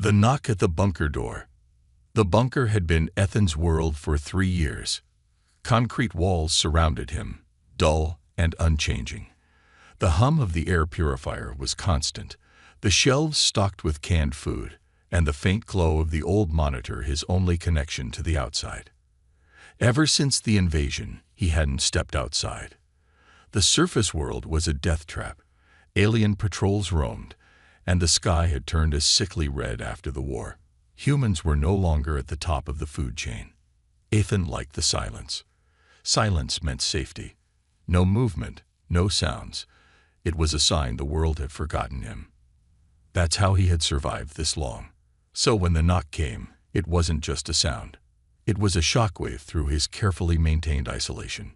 The knock at the bunker door. The bunker had been Ethan's world for 3 years. Concrete walls surrounded him, dull and unchanging. The hum of the air purifier was constant, the shelves stocked with canned food, and the faint glow of the old monitor his only connection to the outside. Ever since the invasion, he hadn't stepped outside. The surface world was a death trap. Alien patrols roamed, and the sky had turned a sickly red after the war. Humans were no longer at the top of the food chain. Ethan liked the silence. Silence meant safety. No movement, no sounds. It was a sign the world had forgotten him. That's how he had survived this long. So when the knock came, it wasn't just a sound. It was a shockwave through his carefully maintained isolation.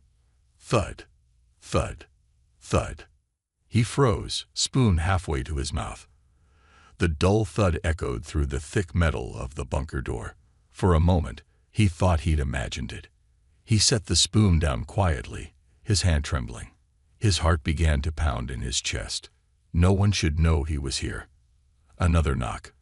Thud, thud, thud. He froze, spoon halfway to his mouth. The dull thud echoed through the thick metal of the bunker door. For a moment, he thought he'd imagined it. He set the spoon down quietly, his hand trembling. His heart began to pound in his chest. No one should know he was here. Another knock.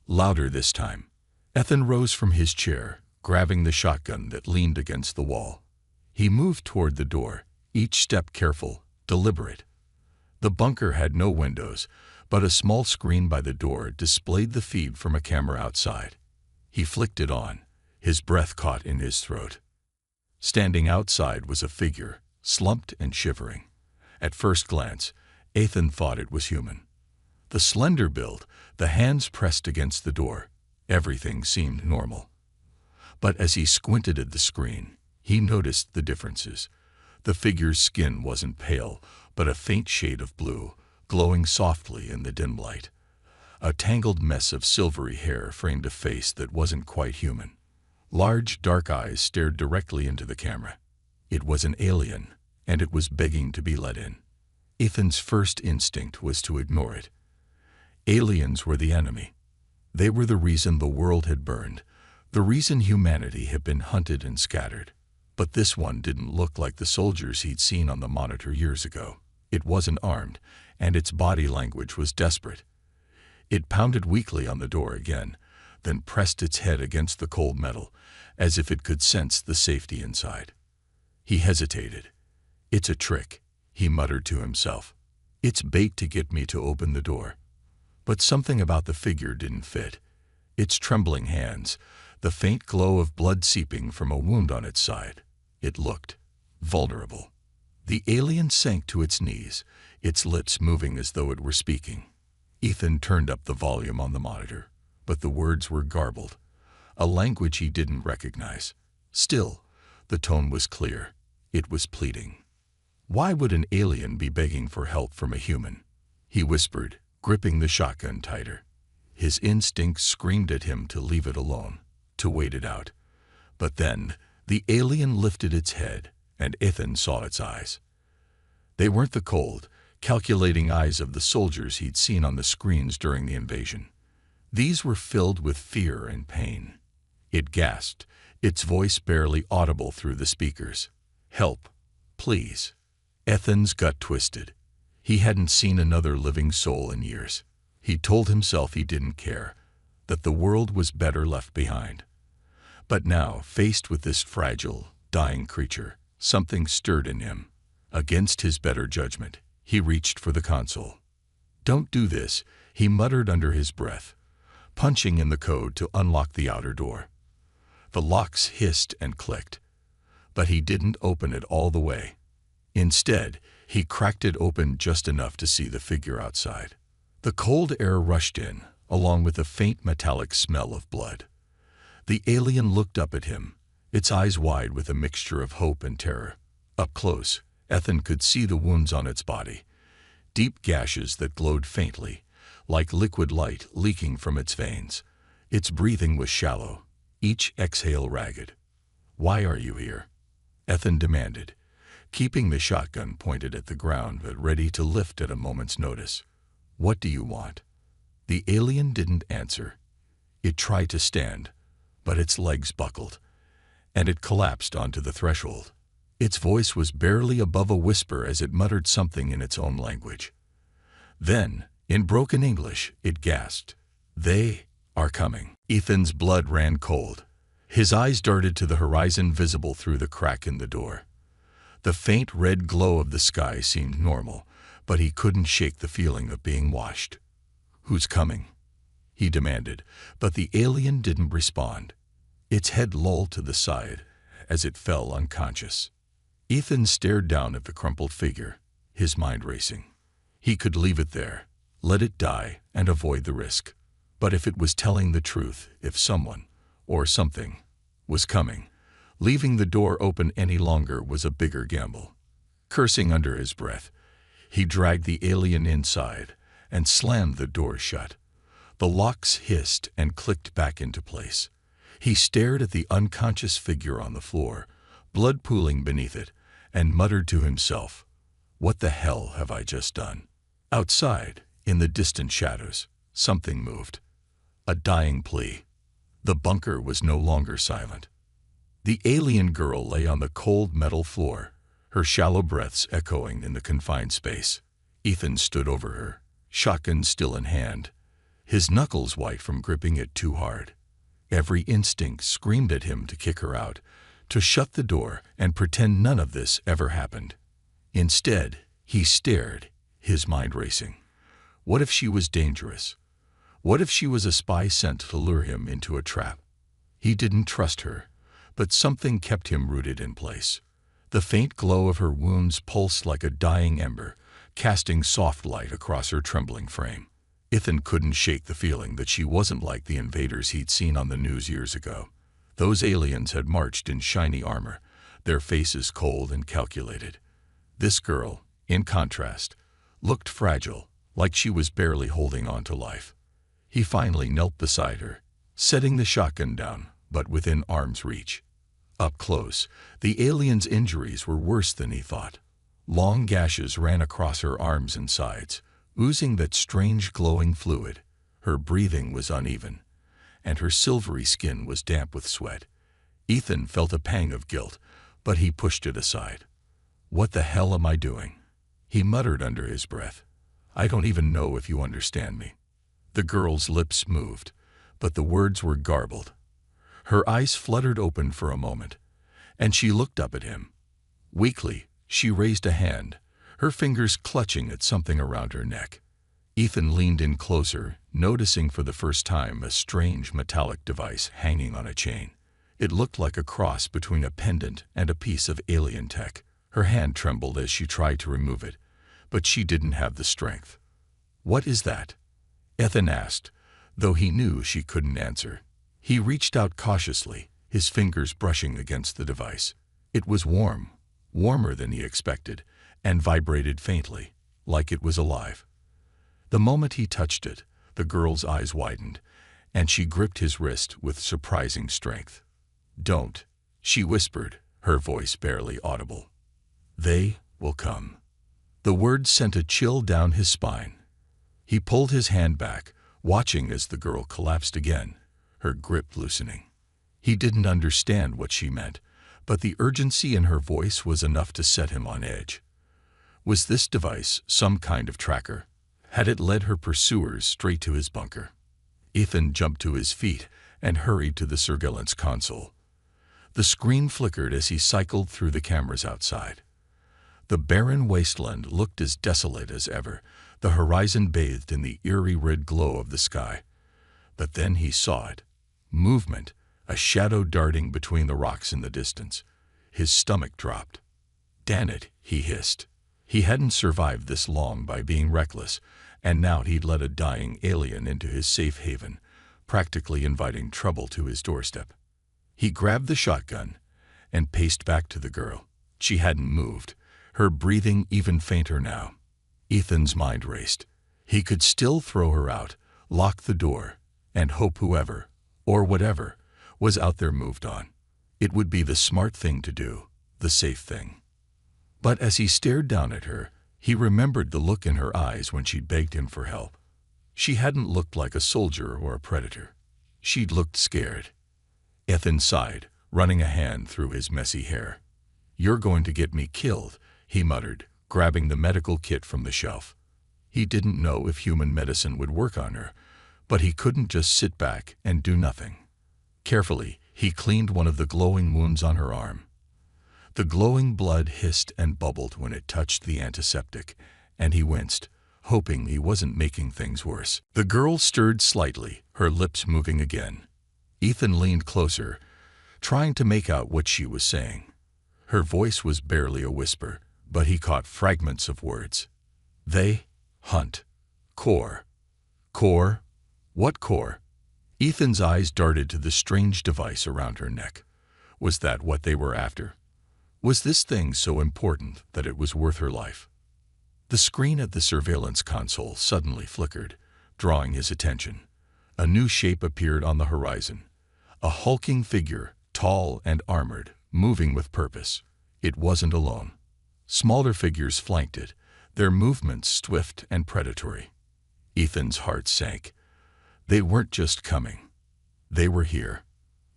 Louder this time. Ethan rose from his chair, grabbing the shotgun that leaned against the wall. He moved toward the door, each step careful, deliberate. The bunker had no windows, but a small screen by the door displayed the feed from a camera outside. He flicked it on, his breath caught in his throat. Standing outside was a figure, slumped and shivering. At first glance, Ethan thought it was human. The slender build, the hands pressed against the door, everything seemed normal. But as he squinted at the screen, he noticed the differences. The figure's skin wasn't pale, but a faint shade of blue, glowing softly in the dim light. A tangled mess of silvery hair framed a face that wasn't quite human. Large, dark eyes stared directly into the camera. It was an alien, and it was begging to be let in. Ethan's first instinct was to ignore it. Aliens were the enemy. They were the reason the world had burned, the reason humanity had been hunted and scattered. But this one didn't look like the soldiers he'd seen on the monitor years ago. It wasn't armed, and its body language was desperate. It pounded weakly on the door again, then pressed its head against the cold metal, as if it could sense the safety inside. He hesitated. "It's a trick," he muttered to himself. "It's bait to get me to open the door." But something about the figure didn't fit. Its trembling hands, the faint glow of blood seeping from a wound on its side. It looked vulnerable. The alien sank to its knees, its lips moving as though it were speaking. Ethan turned up the volume on the monitor, but the words were garbled, a language he didn't recognize. Still, the tone was clear. It was pleading. Why would an alien be begging for help from a human? He whispered, gripping the shotgun tighter. His instincts screamed at him to leave it alone, to wait it out. But then, the alien lifted its head, and Ethan saw its eyes. They weren't the cold, calculating eyes of the soldiers he'd seen on the screens during the invasion. These were filled with fear and pain. It gasped, its voice barely audible through the speakers. "Help, please." Ethan's gut twisted. He hadn't seen another living soul in years. He told himself he didn't care, that the world was better left behind. But now, faced with this fragile, dying creature, something stirred in him. Against his better judgment, he reached for the console. "Don't do this," he muttered under his breath, punching in the code to unlock the outer door. The locks hissed and clicked, but he didn't open it all the way. Instead, he cracked it open just enough to see the figure outside. The cold air rushed in, along with a faint metallic smell of blood. The alien looked up at him, its eyes wide with a mixture of hope and terror. Up close, Ethan could see the wounds on its body, deep gashes that glowed faintly, like liquid light leaking from its veins. Its breathing was shallow, each exhale ragged. "Why are you here?" Ethan demanded, keeping the shotgun pointed at the ground but ready to lift at a moment's notice. "What do you want?" The alien didn't answer. It tried to stand, but its legs buckled, and it collapsed onto the threshold. Its voice was barely above a whisper as it muttered something in its own language. Then, in broken English, it gasped, "They are coming. Ethan's blood ran cold. His eyes darted to the horizon visible through the crack in the door. The faint red glow of the sky seemed normal, but he couldn't shake the feeling of being watched. "Who's coming?" he demanded, but the alien didn't respond. Its head lolled to the side as it fell unconscious. Ethan stared down at the crumpled figure, his mind racing. He could leave it there, let it die, and avoid the risk. But if it was telling the truth, if someone, or something, was coming, leaving the door open any longer was a bigger gamble. Cursing under his breath, he dragged the alien inside and slammed the door shut. The locks hissed and clicked back into place. He stared at the unconscious figure on the floor, blood pooling beneath it, and muttered to himself, "What the hell have I just done?" Outside, in the distant shadows, something moved. A dying plea. The bunker was no longer silent. The alien girl lay on the cold metal floor, her shallow breaths echoing in the confined space. Ethan stood over her, shotgun still in hand, his knuckles white from gripping it too hard. Every instinct screamed at him to kick her out, to shut the door and pretend none of this ever happened. Instead, he stared, his mind racing. What if she was dangerous? What if she was a spy sent to lure him into a trap? He didn't trust her, but something kept him rooted in place. The faint glow of her wounds pulsed like a dying ember, casting soft light across her trembling frame. Ethan couldn't shake the feeling that she wasn't like the invaders he'd seen on the news years ago. Those aliens had marched in shiny armor, their faces cold and calculated. This girl, in contrast, looked fragile, like she was barely holding on to life. He finally knelt beside her, setting the shotgun down, but within arm's reach. Up close, the alien's injuries were worse than he thought. Long gashes ran across her arms and sides, oozing that strange glowing fluid. Her breathing was uneven, and her silvery skin was damp with sweat. Ethan felt a pang of guilt, but he pushed it aside. "What the hell am I doing?" he muttered under his breath. "I don't even know if you understand me." The girl's lips moved, but the words were garbled. Her eyes fluttered open for a moment, and she looked up at him. Weakly, she raised a hand, her fingers clutching at something around her neck. Ethan leaned in closer, noticing for the first time a strange metallic device hanging on a chain. It looked like a cross between a pendant and a piece of alien tech. Her hand trembled as she tried to remove it, but she didn't have the strength. "What is that?" Ethan asked, though he knew she couldn't answer. He reached out cautiously, his fingers brushing against the device. It was warm, warmer than he expected, and vibrated faintly, like it was alive. The moment he touched it, the girl's eyes widened, and she gripped his wrist with surprising strength. "Don't," she whispered, her voice barely audible. "They will come." The words sent a chill down his spine. He pulled his hand back, watching as the girl collapsed again, her grip loosening. He didn't understand what she meant, but the urgency in her voice was enough to set him on edge. Was this device some kind of tracker? Had it led her pursuers straight to his bunker? Ethan jumped to his feet and hurried to the surveillance console. The screen flickered as he cycled through the cameras outside. The barren wasteland looked as desolate as ever, the horizon bathed in the eerie red glow of the sky. But then he saw it. Movement, a shadow darting between the rocks in the distance. His stomach dropped. "Damn it," he hissed. He hadn't survived this long by being reckless, and now he'd let a dying alien into his safe haven, practically inviting trouble to his doorstep. He grabbed the shotgun and paced back to the girl. She hadn't moved, her breathing even fainter now. Ethan's mind raced. He could still throw her out, lock the door, and hope whoever, or whatever, was out there moved on. It would be the smart thing to do, the safe thing. But as he stared down at her, he remembered the look in her eyes when she'd begged him for help. She hadn't looked like a soldier or a predator. She'd looked scared. Ethan sighed, running a hand through his messy hair. "You're going to get me killed," he muttered, grabbing the medical kit from the shelf. He didn't know if human medicine would work on her, But he couldn't just sit back and do nothing. Carefully, he cleaned one of the glowing wounds on her arm. The glowing blood hissed and bubbled when it touched the antiseptic, and he winced, hoping he wasn't making things worse. The girl stirred slightly, her lips moving again. Ethan leaned closer, trying to make out what she was saying. Her voice was barely a whisper, but he caught fragments of words. They hunt. Core. Core? What core? Ethan's eyes darted to the strange device around her neck. Was that what they were after? Was this thing so important that it was worth her life? The screen at the surveillance console suddenly flickered, drawing his attention. A new shape appeared on the horizon. A hulking figure, tall and armored, moving with purpose. It wasn't alone. Smaller figures flanked it, their movements swift and predatory. Ethan's heart sank. They weren't just coming. They were here.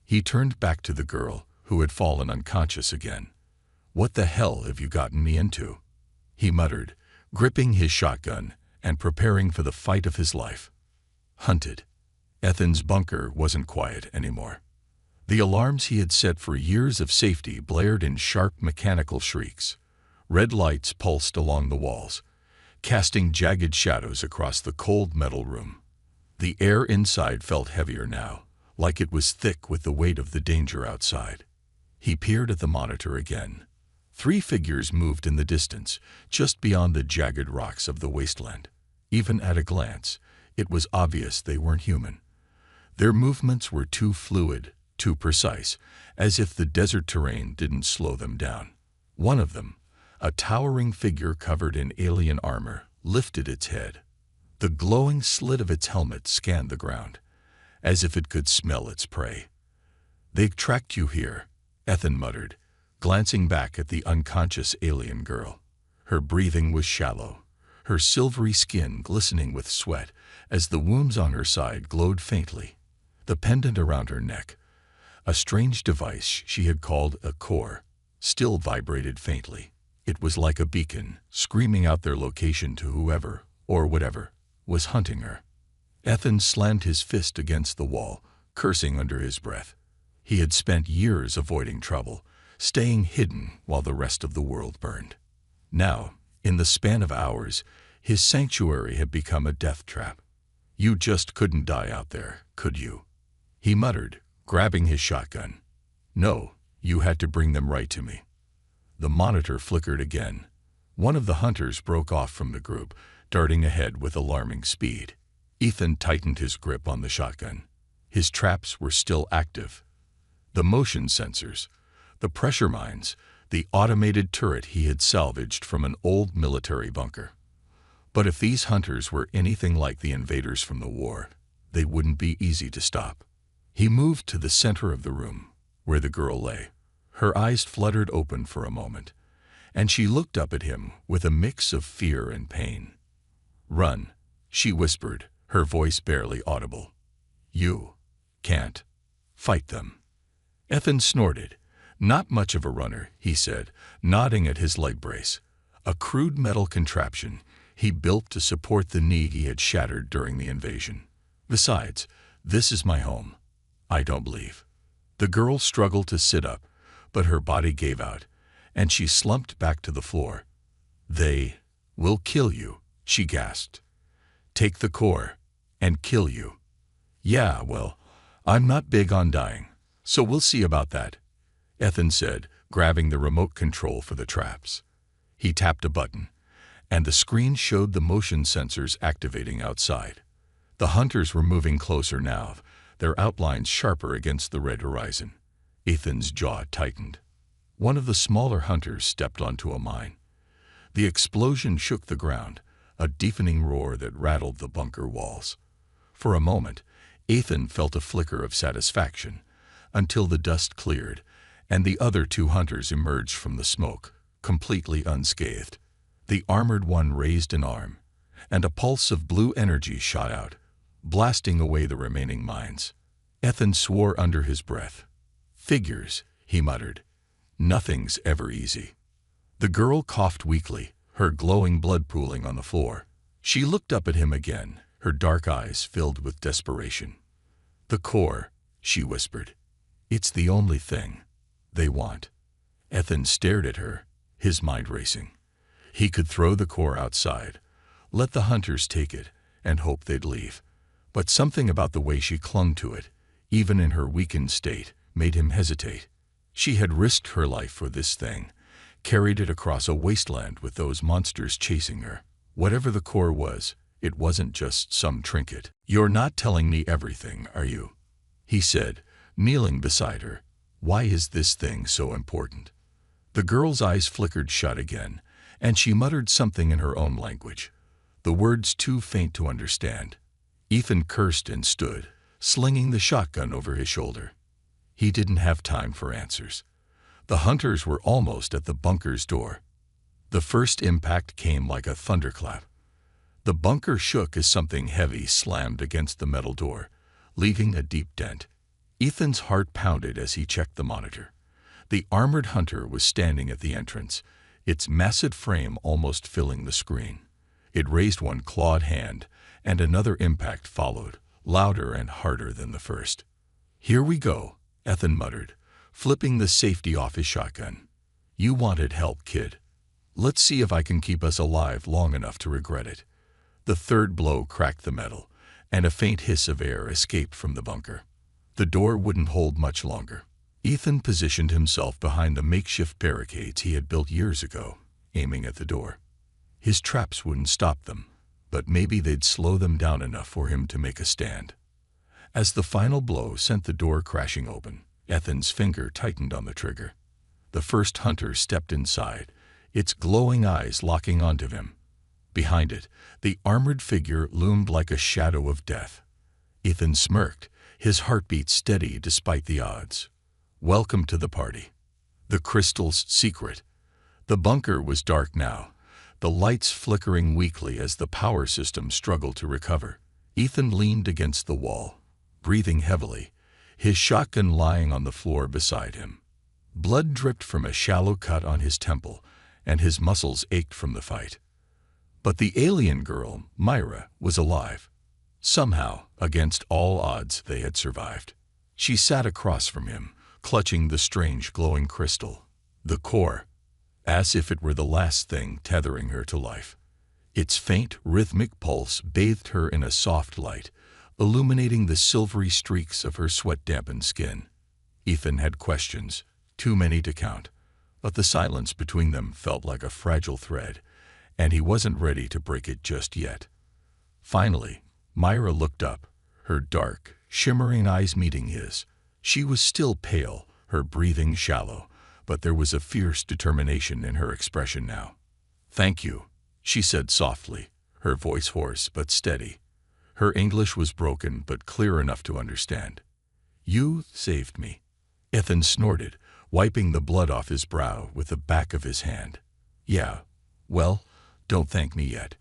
He turned back to the girl, who had fallen unconscious again. "What the hell have you gotten me into?" he muttered, gripping his shotgun and preparing for the fight of his life. Hunted. Ethan's bunker wasn't quiet anymore. The alarms he had set for years of safety blared in sharp mechanical shrieks. Red lights pulsed along the walls, casting jagged shadows across the cold metal room. The air inside felt heavier now, like it was thick with the weight of the danger outside. He peered at the monitor again. 3 figures moved in the distance, just beyond the jagged rocks of the wasteland. Even at a glance, it was obvious they weren't human. Their movements were too fluid, too precise, as if the desert terrain didn't slow them down. One of them, a towering figure covered in alien armor, lifted its head. The glowing slit of its helmet scanned the ground, as if it could smell its prey. "They tracked you here," Ethan muttered, glancing back at the unconscious alien girl. Her breathing was shallow, her silvery skin glistening with sweat as the wounds on her side glowed faintly. The pendant around her neck, a strange device she had called a core, still vibrated faintly. It was like a beacon, screaming out their location to whoever, or whatever, was hunting her. Ethan slammed his fist against the wall, cursing under his breath. He had spent years avoiding trouble, staying hidden while the rest of the world burned. Now, in the span of hours, his sanctuary had become a death trap. "You just couldn't die out there, could you?" he muttered, grabbing his shotgun. "No, you had to bring them right to me." The monitor flickered again. One of the hunters broke off from the group, darting ahead with alarming speed. Ethan tightened his grip on the shotgun. His traps were still active. The motion sensors, the pressure mines, the automated turret he had salvaged from an old military bunker. But if these hunters were anything like the invaders from the war, they wouldn't be easy to stop. He moved to the center of the room, where the girl lay. Her eyes fluttered open for a moment, and she looked up at him with a mix of fear and pain. "Run," she whispered, her voice barely audible. "You can't fight them." Ethan snorted. "Not much of a runner," he said, nodding at his leg brace, a crude metal contraption he built to support the knee he had shattered during the invasion. "Besides, this is my home. I don't believe." The girl struggled to sit up, but her body gave out, and she slumped back to the floor. "They will kill you," she gasped. "Take the core and kill you." "Yeah, well, I'm not big on dying, so we'll see about that," Ethan said, grabbing the remote control for the traps. He tapped a button, and the screen showed the motion sensors activating outside. The hunters were moving closer now, their outlines sharper against the red horizon. Ethan's jaw tightened. One of the smaller hunters stepped onto a mine. The explosion shook the ground, a deafening roar that rattled the bunker walls. For a moment, Ethan felt a flicker of satisfaction, until the dust cleared, and the other 2 hunters emerged from the smoke, completely unscathed. The armored one raised an arm, and a pulse of blue energy shot out, blasting away the remaining mines. Ethan swore under his breath. "Figures," he muttered. "Nothing's ever easy." The girl coughed weakly, her glowing blood pooling on the floor. She looked up at him again, her dark eyes filled with desperation. "The core," she whispered. "It's the only thing they want." Ethan stared at her, his mind racing. He could throw the core outside, let the hunters take it, and hope they'd leave. But something about the way she clung to it, even in her weakened state, made him hesitate. She had risked her life for this thing, carried it across a wasteland with those monsters chasing her. Whatever the core was, it wasn't just some trinket. "You're not telling me everything, are you?" he said, kneeling beside her. "Why is this thing so important?" The girl's eyes flickered shut again, and she muttered something in her own language, the words too faint to understand. Ethan cursed and stood, slinging the shotgun over his shoulder. He didn't have time for answers. The hunters were almost at the bunker's door. The first impact came like a thunderclap. The bunker shook as something heavy slammed against the metal door, leaving a deep dent. Ethan's heart pounded as he checked the monitor. The armored hunter was standing at the entrance, its massive frame almost filling the screen. It raised one clawed hand, and another impact followed, louder and harder than the first. "Here we go," Ethan muttered, flipping the safety off his shotgun. "You wanted help, kid. Let's see if I can keep us alive long enough to regret it." The third blow cracked the metal, and a faint hiss of air escaped from the bunker. The door wouldn't hold much longer. Ethan positioned himself behind the makeshift barricades he had built years ago, aiming at the door. His traps wouldn't stop them, but maybe they'd slow them down enough for him to make a stand. As the final blow sent the door crashing open, Ethan's finger tightened on the trigger. The first hunter stepped inside, its glowing eyes locking onto him. Behind it, the armored figure loomed like a shadow of death. Ethan smirked, his heartbeat steady despite the odds. Welcome to the party. The crystal's secret. The bunker was dark now, the lights flickering weakly as the power system struggled to recover. Ethan leaned against the wall, breathing heavily, his shotgun lying on the floor beside him. Blood dripped from a shallow cut on his temple, and his muscles ached from the fight. But the alien girl, Myra, was alive. Somehow, against all odds, they had survived. She sat across from him, clutching the strange glowing crystal, the core, as if it were the last thing tethering her to life. Its faint, rhythmic pulse bathed her in a soft light, illuminating the silvery streaks of her sweat-dampened skin. Ethan had questions, too many to count, but the silence between them felt like a fragile thread, and he wasn't ready to break it just yet. Finally, Myra looked up, her dark, shimmering eyes meeting his. She was still pale, her breathing shallow, but there was a fierce determination in her expression now. "Thank you," she said softly, her voice hoarse but steady. Her English was broken but clear enough to understand. "You saved me." Ethan snorted, wiping the blood off his brow with the back of his hand. "Yeah, well, don't thank me yet.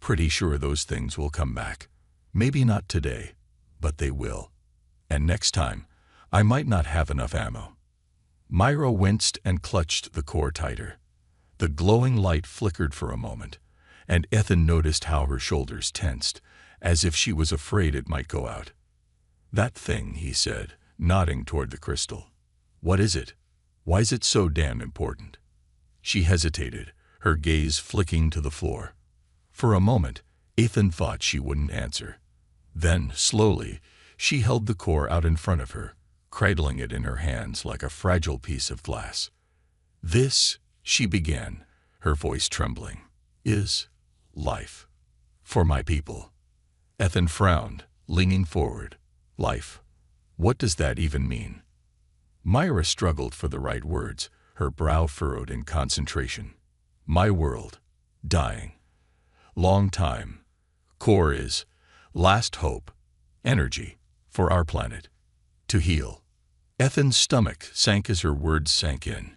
Pretty sure those things will come back. Maybe not today, but they will. And next time, I might not have enough ammo." Myra winced and clutched the core tighter. The glowing light flickered for a moment, and Ethan noticed how her shoulders tensed, as if she was afraid it might go out. "That thing," he said, nodding toward the crystal. "What is it? Why is it so damn important?" She hesitated, her gaze flicking to the floor. For a moment, Ethan thought she wouldn't answer. Then, slowly, she held the core out in front of her, cradling it in her hands like a fragile piece of glass. "This," she began, her voice trembling, "is life. For my people." Ethan frowned, leaning forward. "Life? What does that even mean?" Myra struggled for the right words, her brow furrowed in concentration. "My world. Dying. Long time. Core is last hope. Energy. For our planet. To heal." Ethan's stomach sank as her words sank in.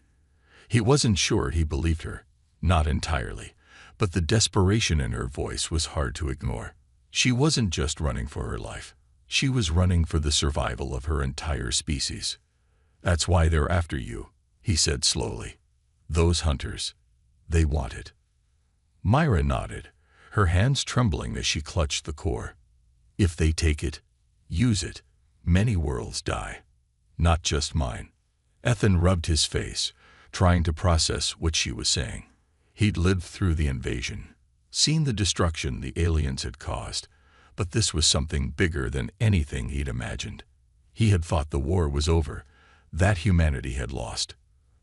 He wasn't sure he believed her. Not entirely. But the desperation in her voice was hard to ignore. She wasn't just running for her life. She was running for the survival of her entire species. "That's why they're after you," he said slowly. "Those hunters. They want it." Myra nodded, her hands trembling as she clutched the core. If they take it, use it, many worlds die. Not just mine. Ethan rubbed his face, trying to process what she was saying. He'd lived through the invasion, seen the destruction the aliens had caused, but this was something bigger than anything he'd imagined. He had thought the war was over, that humanity had lost.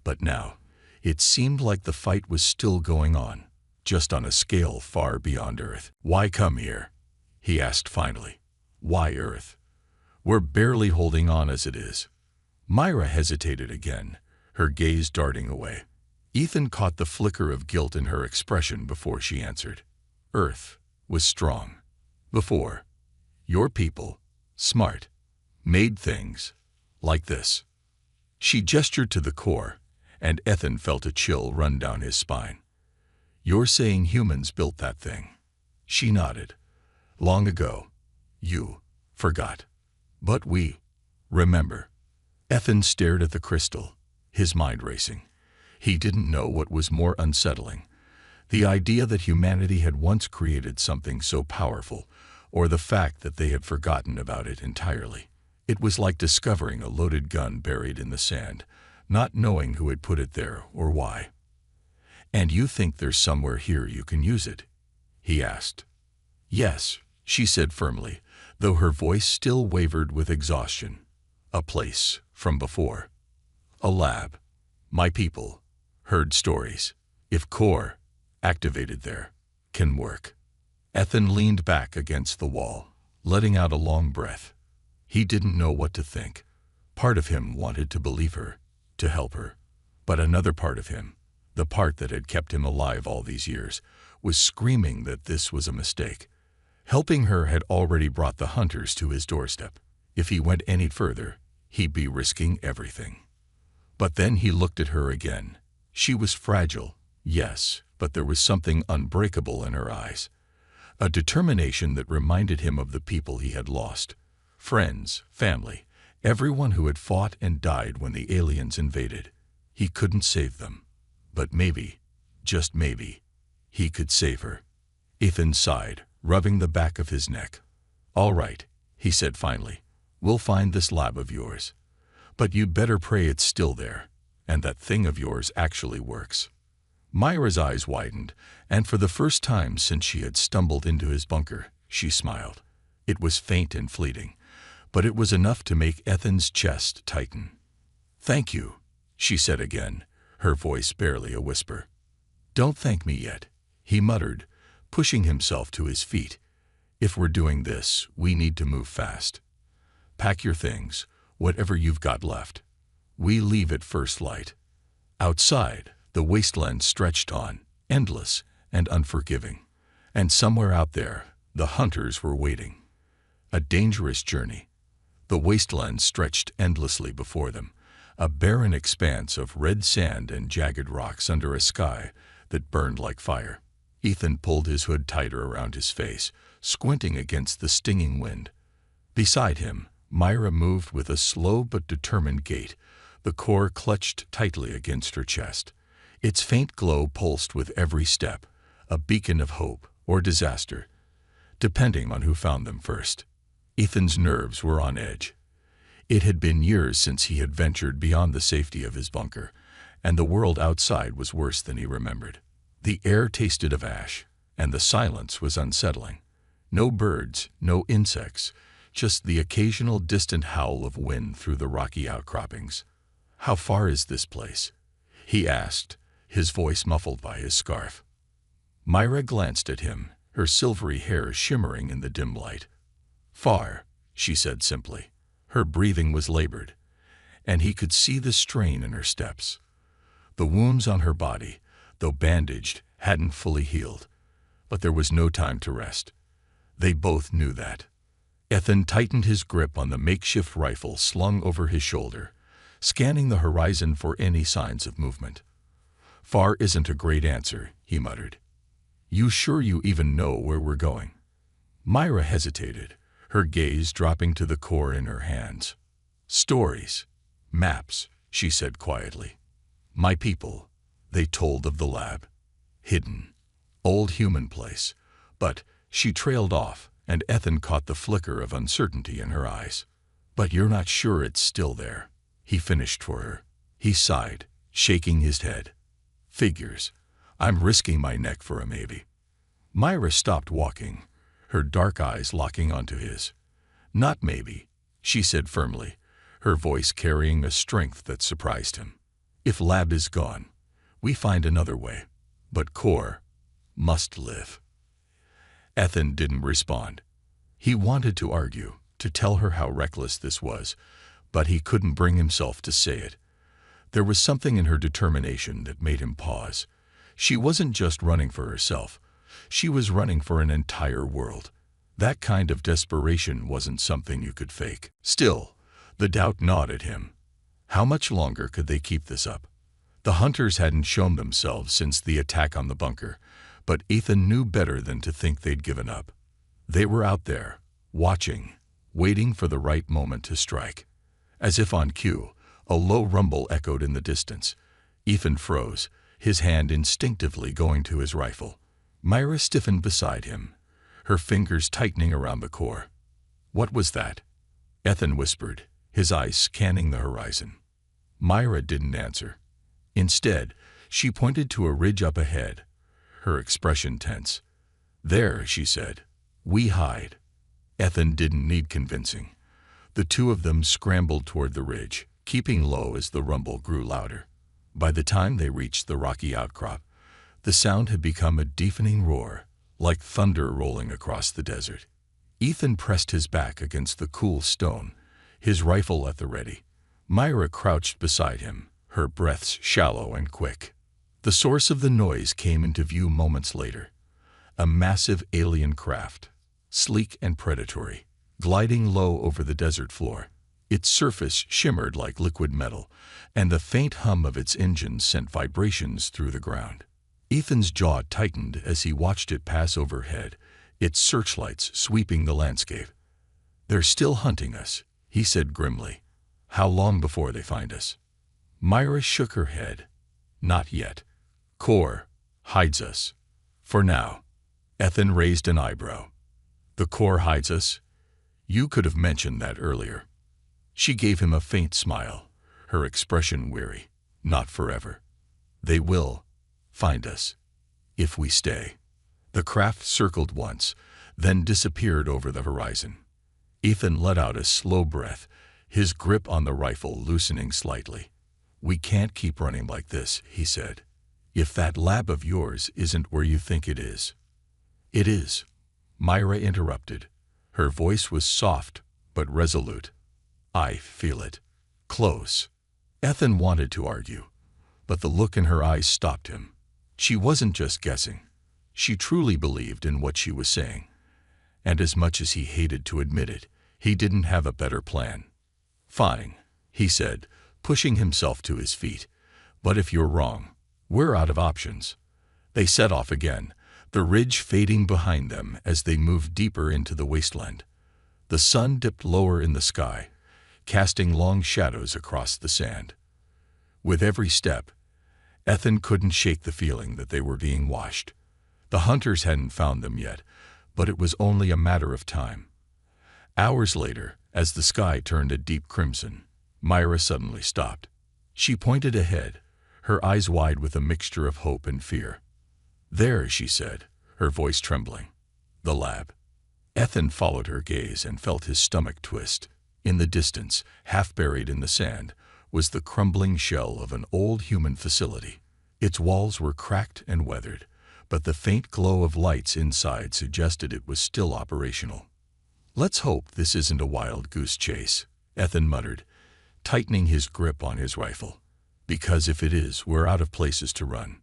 But now, it seemed like the fight was still going on, just on a scale far beyond Earth. "Why come here?" he asked finally. "Why Earth? We're barely holding on as it is." Myra hesitated again, her gaze darting away. Ethan caught the flicker of guilt in her expression before she answered. "Earth was strong. Before. Your people, smart, made things like this." She gestured to the core, and Ethan felt a chill run down his spine. "You're saying humans built that thing?" She nodded. "Long ago. You forgot. But we remember." Ethan stared at the crystal, his mind racing. He didn't know what was more unsettling, the idea that humanity had once created something so powerful, or the fact that they had forgotten about it entirely. It was like discovering a loaded gun buried in the sand, not knowing who had put it there or why. "And you think there's somewhere here you can use it?" he asked. "Yes," she said firmly, though her voice still wavered with exhaustion. "A place from before. A lab. My people heard stories. If core, activated there, can work." Ethan leaned back against the wall, letting out a long breath. He didn't know what to think. Part of him wanted to believe her, to help her. But another part of him, the part that had kept him alive all these years, was screaming that this was a mistake. Helping her had already brought the hunters to his doorstep. If he went any further, he'd be risking everything. But then he looked at her again. She was fragile, yes, but there was something unbreakable in her eyes. A determination that reminded him of the people he had lost. Friends, family, everyone who had fought and died when the aliens invaded. He couldn't save them. But maybe, just maybe, he could save her. Ethan sighed, rubbing the back of his neck. "All right," he said finally. "We'll find this lab of yours. But you'd better pray it's still there, and that thing of yours actually works." Myra's eyes widened, and for the first time since she had stumbled into his bunker, she smiled. It was faint and fleeting, but it was enough to make Ethan's chest tighten. "Thank you," she said again, her voice barely a whisper. "Don't thank me yet," he muttered, pushing himself to his feet. "If we're doing this, we need to move fast. Pack your things, whatever you've got left. We leave at first light." Outside, the wasteland stretched on, endless and unforgiving. And somewhere out there, the hunters were waiting. A dangerous journey. The wasteland stretched endlessly before them, a barren expanse of red sand and jagged rocks under a sky that burned like fire. Ethan pulled his hood tighter around his face, squinting against the stinging wind. Beside him, Myra moved with a slow but determined gait, the core clutched tightly against her chest. Its faint glow pulsed with every step, a beacon of hope or disaster, depending on who found them first. Ethan's nerves were on edge. It had been years since he had ventured beyond the safety of his bunker, and the world outside was worse than he remembered. The air tasted of ash, and the silence was unsettling. No birds, no insects, just the occasional distant howl of wind through the rocky outcroppings. "How far is this place?" he asked, his voice muffled by his scarf. Myra glanced at him, her silvery hair shimmering in the dim light. "Far," she said simply. Her breathing was labored, and he could see the strain in her steps. The wounds on her body, though bandaged, hadn't fully healed. But there was no time to rest. They both knew that. Ethan tightened his grip on the makeshift rifle slung over his shoulder, scanning the horizon for any signs of movement. "Far isn't a great answer," he muttered. "You sure you even know where we're going?" Myra hesitated, her gaze dropping to the core in her hands. "Stories, maps," she said quietly. "My people, they told of the lab. Hidden, old human place." But she trailed off, and Ethan caught the flicker of uncertainty in her eyes. "But you're not sure it's still there," he finished for her. He sighed, shaking his head. "Figures. I'm risking my neck for a maybe." Myra stopped walking, her dark eyes locking onto his. "Not maybe," she said firmly, her voice carrying a strength that surprised him. "If Lab is gone, we find another way. But Core must live." Ethan didn't respond. He wanted to argue, to tell her how reckless this was, but he couldn't bring himself to say it. There was something in her determination that made him pause. She wasn't just running for herself. She was running for an entire world. That kind of desperation wasn't something you could fake. Still, the doubt gnawed at him. How much longer could they keep this up? The hunters hadn't shown themselves since the attack on the bunker, but Ethan knew better than to think they'd given up. They were out there, watching, waiting for the right moment to strike. As if on cue, a low rumble echoed in the distance. Ethan froze, his hand instinctively going to his rifle. Myra stiffened beside him, her fingers tightening around the core. "What was that?" Ethan whispered, his eyes scanning the horizon. Myra didn't answer. Instead, she pointed to a ridge up ahead, her expression tense. "There," she said. "We hide." Ethan didn't need convincing. The two of them scrambled toward the ridge, keeping low as the rumble grew louder. By the time they reached the rocky outcrop, the sound had become a deafening roar, like thunder rolling across the desert. Ethan pressed his back against the cool stone, his rifle at the ready. Myra crouched beside him, her breaths shallow and quick. The source of the noise came into view moments later. A massive alien craft, sleek and predatory, gliding low over the desert floor. Its surface shimmered like liquid metal, and the faint hum of its engines sent vibrations through the ground. Ethan's jaw tightened as he watched it pass overhead, its searchlights sweeping the landscape. "They're still hunting us," he said grimly. "How long before they find us?" Myra shook her head. "Not yet. Core hides us. For now." Ethan raised an eyebrow. "The Core hides us? You could have mentioned that earlier." She gave him a faint smile, her expression weary. "Not forever. They will find us, if we stay." The craft circled once, then disappeared over the horizon. Ethan let out a slow breath, his grip on the rifle loosening slightly. "We can't keep running like this," he said. "If that lab of yours isn't where you think it is." "It is," Myra interrupted. Her voice was soft but resolute. "I feel it. Close." Ethan wanted to argue, but the look in her eyes stopped him. She wasn't just guessing. She truly believed in what she was saying. And as much as he hated to admit it, he didn't have a better plan. "Fine," he said, pushing himself to his feet. "But if you're wrong, we're out of options." They set off again, the ridge fading behind them as they moved deeper into the wasteland. The sun dipped lower in the sky, casting long shadows across the sand. With every step, Ethan couldn't shake the feeling that they were being watched. The hunters hadn't found them yet, but it was only a matter of time. Hours later, as the sky turned a deep crimson, Myra suddenly stopped. She pointed ahead, her eyes wide with a mixture of hope and fear. "There," she said, her voice trembling. "The lab." Ethan followed her gaze and felt his stomach twist. In the distance, half buried in the sand, was the crumbling shell of an old human facility. Its walls were cracked and weathered, but the faint glow of lights inside suggested it was still operational. "Let's hope this isn't a wild goose chase," Ethan muttered, tightening his grip on his rifle. "Because if it is, we're out of places to run."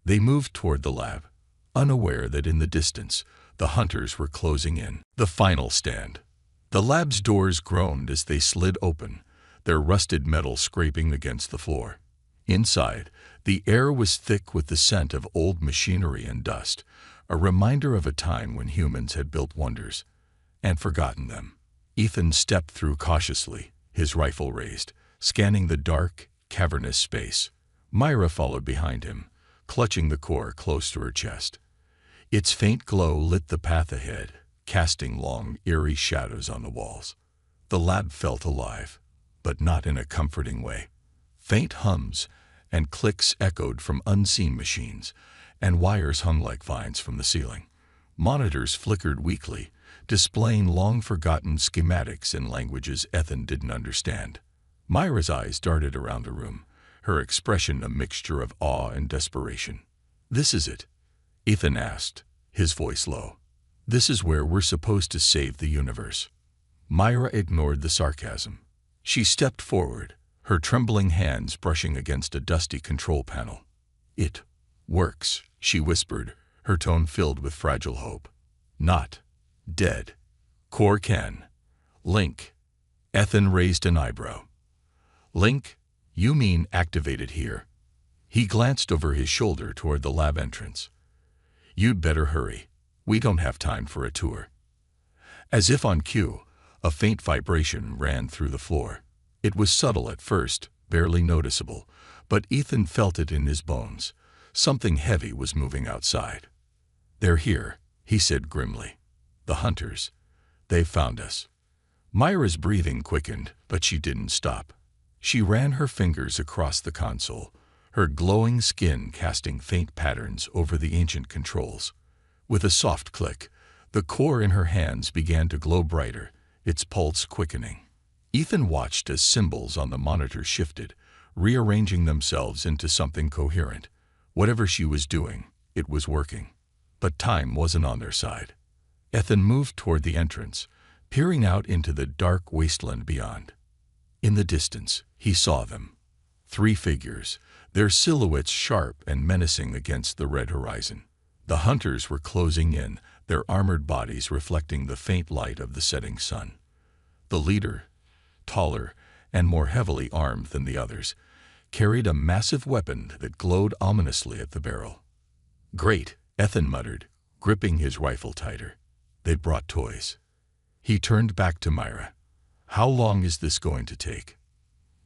They moved toward the lab, unaware that in the distance, the hunters were closing in. The final stand. The lab's doors groaned as they slid open, their rusted metal scraping against the floor. Inside, the air was thick with the scent of old machinery and dust, a reminder of a time when humans had built wonders and forgotten them. Ethan stepped through cautiously, his rifle raised, scanning the dark, cavernous space. Myra followed behind him, clutching the core close to her chest. Its faint glow lit the path ahead, casting long, eerie shadows on the walls. The lab felt alive, but not in a comforting way. Faint hums and clicks echoed from unseen machines, and wires hung like vines from the ceiling. Monitors flickered weakly, displaying long-forgotten schematics in languages Ethan didn't understand. Myra's eyes darted around the room, her expression a mixture of awe and desperation. "This is it?" Ethan asked, his voice low. "This is where we're supposed to save the universe." Myra ignored the sarcasm. She stepped forward, her trembling hands brushing against a dusty control panel. "It works," she whispered, her tone filled with fragile hope. "Not dead. Core can. Link." Ethan raised an eyebrow. "Link? You mean activated here?" He glanced over his shoulder toward the lab entrance. "You'd better hurry. We don't have time for a tour." As if on cue, a faint vibration ran through the floor. It was subtle at first, barely noticeable, but Ethan felt it in his bones. Something heavy was moving outside. "They're here," he said grimly. "The hunters. They've found us." Myra's breathing quickened, but she didn't stop. She ran her fingers across the console, her glowing skin casting faint patterns over the ancient controls. With a soft click, the core in her hands began to glow brighter, its pulse quickening. Ethan watched as symbols on the monitor shifted, rearranging themselves into something coherent. Whatever she was doing, it was working. But time wasn't on their side. Ethan moved toward the entrance, peering out into the dark wasteland beyond. In the distance, he saw them. 3 figures, their silhouettes sharp and menacing against the red horizon. The hunters were closing in, their armored bodies reflecting the faint light of the setting sun. The leader, taller and more heavily armed than the others, carried a massive weapon that glowed ominously at the barrel. "Great," Ethan muttered, gripping his rifle tighter. "They'd brought toys." He turned back to Myra. "How long is this going to take?"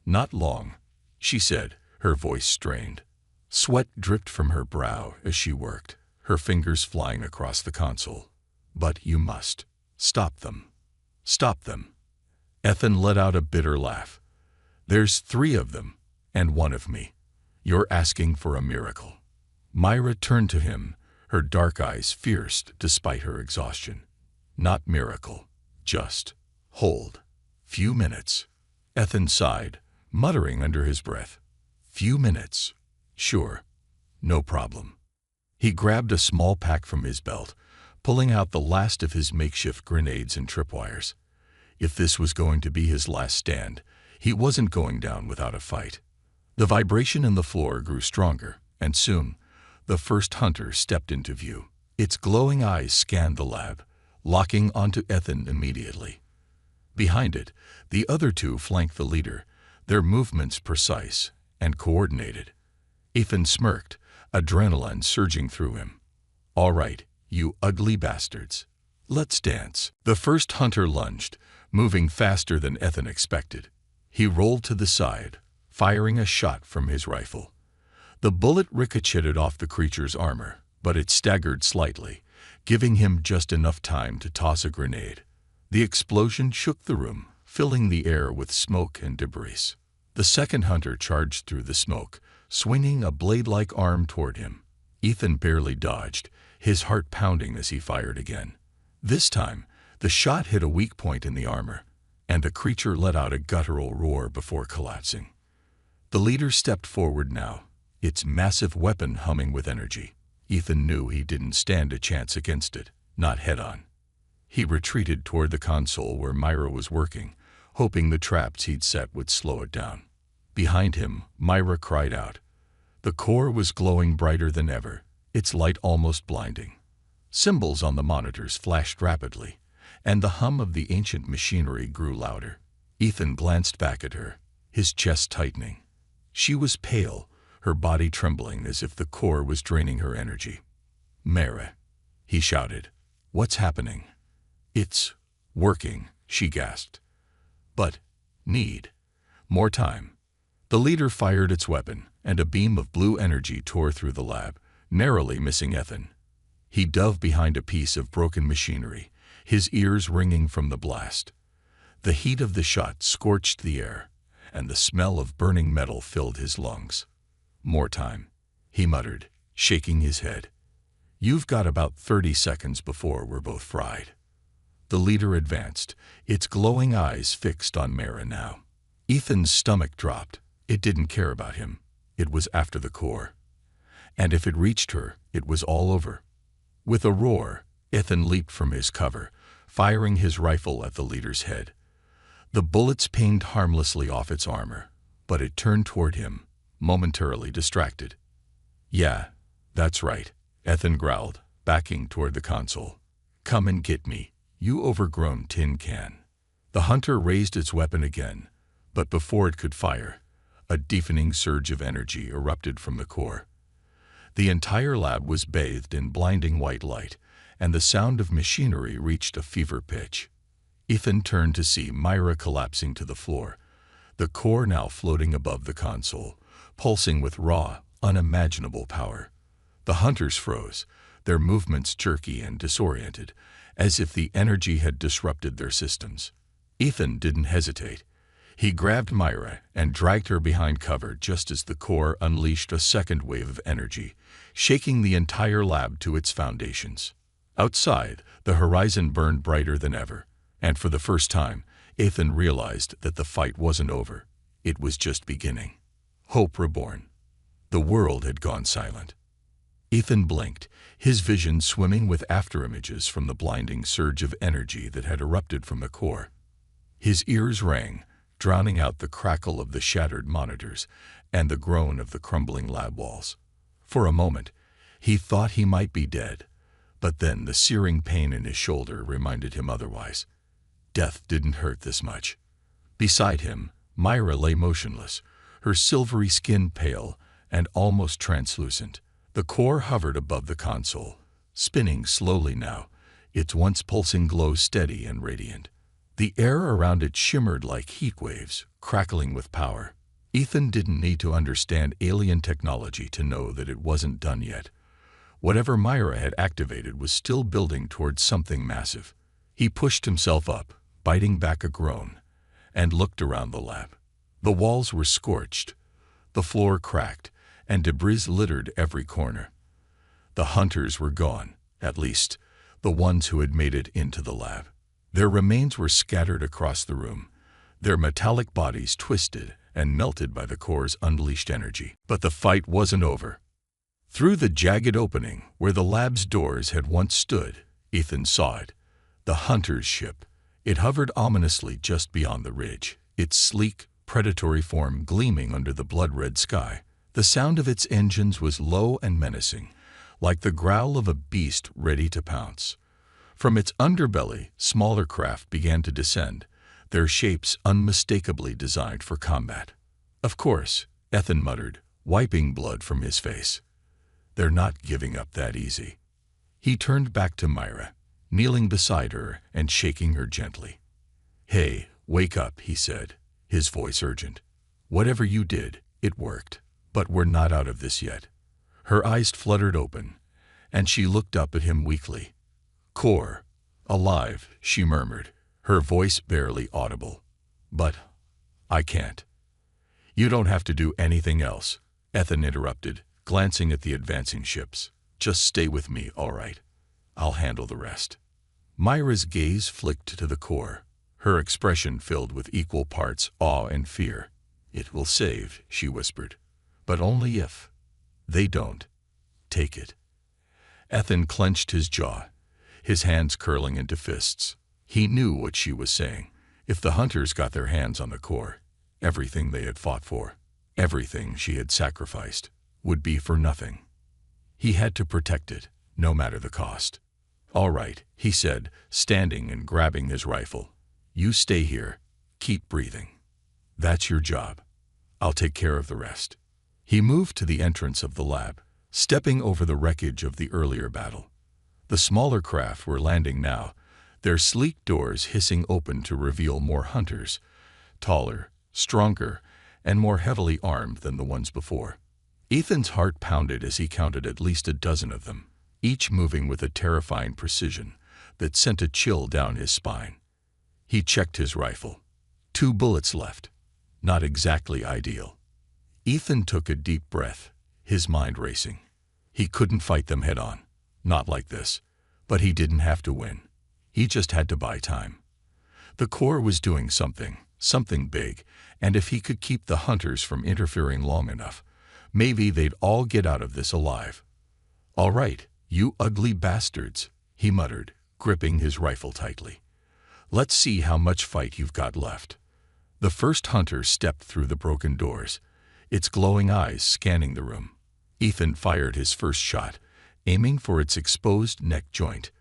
"Not long," she said, her voice strained. Sweat dripped from her brow as she worked, her fingers flying across the console. "But you must. Stop them. Stop them." Ethan let out a bitter laugh. "There's 3 of them, and 1 of me. You're asking for a miracle." Myra turned to him, her dark eyes fierce despite her exhaustion. "Not miracle. Just hold. Few minutes." Ethan sighed, muttering under his breath. "Few minutes. Sure. No problem." He grabbed a small pack from his belt, pulling out the last of his makeshift grenades and tripwires. If this was going to be his last stand, he wasn't going down without a fight. The vibration in the floor grew stronger, and soon, the first hunter stepped into view. Its glowing eyes scanned the lab, locking onto Ethan immediately. Behind it, the other 2 flanked the leader, their movements precise and coordinated. Ethan smirked, adrenaline surging through him. "All right, you ugly bastards. Let's dance." The first hunter lunged, moving faster than Ethan expected. He rolled to the side, firing a shot from his rifle. The bullet ricocheted off the creature's armor, but it staggered slightly, giving him just enough time to toss a grenade. The explosion shook the room, filling the air with smoke and debris. The second hunter charged through the smoke, swinging a blade-like arm toward him. Ethan barely dodged, his heart pounding as he fired again. This time, the shot hit a weak point in the armor, and the creature let out a guttural roar before collapsing. The leader stepped forward now, its massive weapon humming with energy. Ethan knew he didn't stand a chance against it, not head-on. He retreated toward the console where Myra was working, hoping the traps he'd set would slow it down. Behind him, Myra cried out. The core was glowing brighter than ever, its light almost blinding. Symbols on the monitors flashed rapidly, and the hum of the ancient machinery grew louder. Ethan glanced back at her, his chest tightening. She was pale, her body trembling as if the core was draining her energy. "Myra," he shouted. "What's happening?" "It's working," she gasped. "But need more time." The leader fired its weapon, and a beam of blue energy tore through the lab, narrowly missing Ethan. He dove behind a piece of broken machinery, his ears ringing from the blast. The heat of the shot scorched the air, and the smell of burning metal filled his lungs. "More time," he muttered, shaking his head. "You've got about 30 seconds before we're both fried." The leader advanced, its glowing eyes fixed on Mara now. Ethan's stomach dropped. It didn't care about him. It was after the core. And if it reached her, it was all over. With a roar, Ethan leaped from his cover, firing his rifle at the leader's head. The bullets pinged harmlessly off its armor, but it turned toward him, momentarily distracted. "Yeah, that's right," Ethan growled, backing toward the console. "Come and get me, you overgrown tin can." The hunter raised its weapon again, but before it could fire, a deafening surge of energy erupted from the core. The entire lab was bathed in blinding white light, and the sound of machinery reached a fever pitch. Ethan turned to see Myra collapsing to the floor, the core now floating above the console, pulsing with raw, unimaginable power. The hunters froze, their movements jerky and disoriented, as if the energy had disrupted their systems. Ethan didn't hesitate. He grabbed Myra and dragged her behind cover just as the core unleashed a second wave of energy, shaking the entire lab to its foundations. Outside, the horizon burned brighter than ever, and for the first time, Ethan realized that the fight wasn't over. It was just beginning. Hope reborn. The world had gone silent. Ethan blinked, his vision swimming with afterimages from the blinding surge of energy that had erupted from the core. His ears rang, drowning out the crackle of the shattered monitors and the groan of the crumbling lab walls. For a moment, he thought he might be dead, but then the searing pain in his shoulder reminded him otherwise. Death didn't hurt this much. Beside him, Myra lay motionless, her silvery skin pale and almost translucent. The core hovered above the console, spinning slowly now, its once pulsing glow steady and radiant. The air around it shimmered like heat waves, crackling with power. Ethan didn't need to understand alien technology to know that it wasn't done yet. Whatever Myra had activated was still building towards something massive. He pushed himself up, biting back a groan, and looked around the lab. The walls were scorched, the floor cracked, and debris littered every corner. The hunters were gone, at least, the ones who had made it into the lab. Their remains were scattered across the room, their metallic bodies twisted and melted by the core's unleashed energy. But the fight wasn't over. Through the jagged opening where the lab's doors had once stood, Ethan saw it. The hunter's ship. It hovered ominously just beyond the ridge, its sleek, predatory form gleaming under the blood-red sky. The sound of its engines was low and menacing, like the growl of a beast ready to pounce. From its underbelly, smaller craft began to descend, their shapes unmistakably designed for combat. "Of course," Ethan muttered, wiping blood from his face. "They're not giving up that easy." He turned back to Myra, kneeling beside her and shaking her gently. "Hey, wake up," he said, his voice urgent. "Whatever you did, it worked. But we're not out of this yet." Her eyes fluttered open, and she looked up at him weakly. "Core, alive," she murmured, her voice barely audible. "But I can't." "You don't have to do anything else," Ethan interrupted, glancing at the advancing ships. "Just stay with me, all right? I'll handle the rest." Myra's gaze flicked to the core, her expression filled with equal parts awe and fear. "It will save," she whispered. "But only if they don't. Take it." Ethan clenched his jaw, his hands curling into fists. He knew what she was saying. If the hunters got their hands on the core, everything they had fought for, everything she had sacrificed, would be for nothing. He had to protect it, no matter the cost. "All right," he said, standing and grabbing his rifle. "You stay here. Keep breathing. That's your job. I'll take care of the rest." He moved to the entrance of the lab, stepping over the wreckage of the earlier battle. The smaller craft were landing now, their sleek doors hissing open to reveal more hunters, taller, stronger, and more heavily armed than the ones before. Ethan's heart pounded as he counted at least a dozen of them, each moving with a terrifying precision, that sent a chill down his spine. He checked his rifle. 2 bullets left. Not exactly ideal. Ethan took a deep breath, his mind racing. He couldn't fight them head-on. Not like this. But he didn't have to win. He just had to buy time. The Corps was doing something big, and if he could keep the hunters from interfering long enough, maybe they'd all get out of this alive. "All right, you ugly bastards," he muttered, gripping his rifle tightly. "Let's see how much fight you've got left." The first hunter stepped through the broken doors, its glowing eyes scanning the room. Ethan fired his first shot, aiming for its exposed neck joint.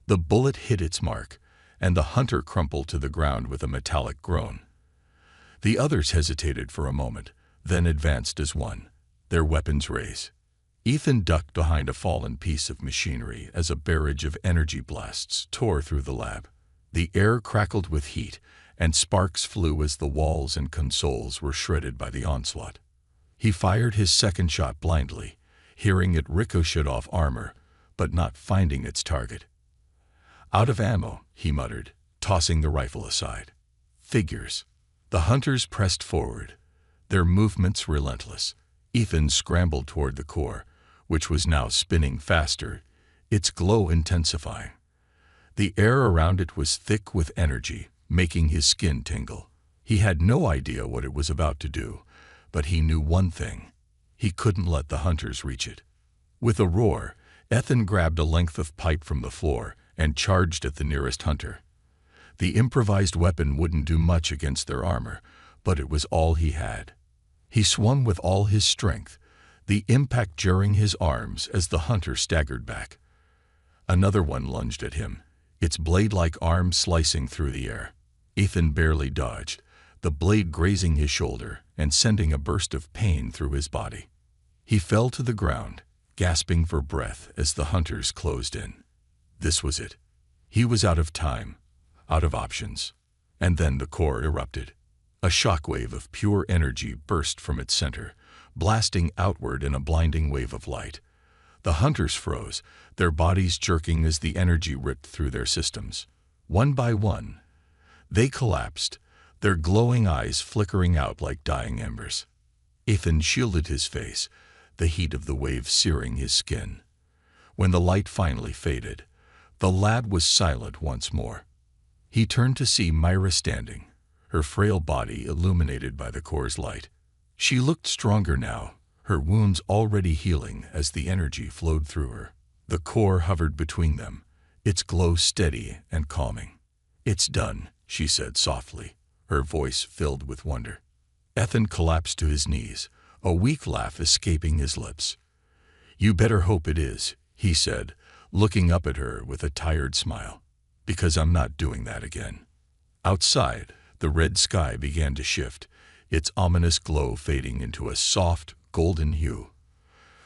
The bullet hit its mark, and the hunter crumpled to the ground with a metallic groan. The others hesitated for a moment, then advanced as one, their weapons raised. Ethan ducked behind a fallen piece of machinery as a barrage of energy blasts tore through the lab. The air crackled with heat, and sparks flew as the walls and consoles were shredded by the onslaught. He fired his second shot blindly, hearing it ricochet off armor, but not finding its target. "Out of ammo," he muttered, tossing the rifle aside. Figures. The hunters pressed forward, their movements relentless. Ethan scrambled toward the core, which was now spinning faster, its glow intensifying. The air around it was thick with energy, making his skin tingle. He had no idea what it was about to do, but he knew one thing. He couldn't let the hunters reach it. With a roar, Ethan grabbed a length of pipe from the floor and charged at the nearest hunter. The improvised weapon wouldn't do much against their armor, but it was all he had. He swung with all his strength, the impact jarring his arms as the hunter staggered back. Another one lunged at him, its blade-like arm slicing through the air. Ethan barely dodged, the blade grazing his shoulder and sending a burst of pain through his body. He fell to the ground, gasping for breath as the hunters closed in. This was it. He was out of time, out of options. And then the core erupted. A shockwave of pure energy burst from its center, blasting outward in a blinding wave of light. The hunters froze, their bodies jerking as the energy ripped through their systems. One by one, they collapsed, their glowing eyes flickering out like dying embers. Ethan shielded his face, the heat of the wave searing his skin. When the light finally faded, the lad was silent once more. He turned to see Myra standing, her frail body illuminated by the core's light. She looked stronger now, her wounds already healing as the energy flowed through her. The core hovered between them, its glow steady and calming. "It's done," she said softly, her voice filled with wonder. Ethan collapsed to his knees, a weak laugh escaping his lips. "You better hope it is," he said, looking up at her with a tired smile. "Because I'm not doing that again." Outside, the red sky began to shift, its ominous glow fading into a soft, golden hue.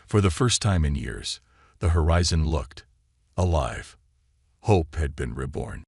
For the first time in years, the horizon looked alive. Hope had been reborn.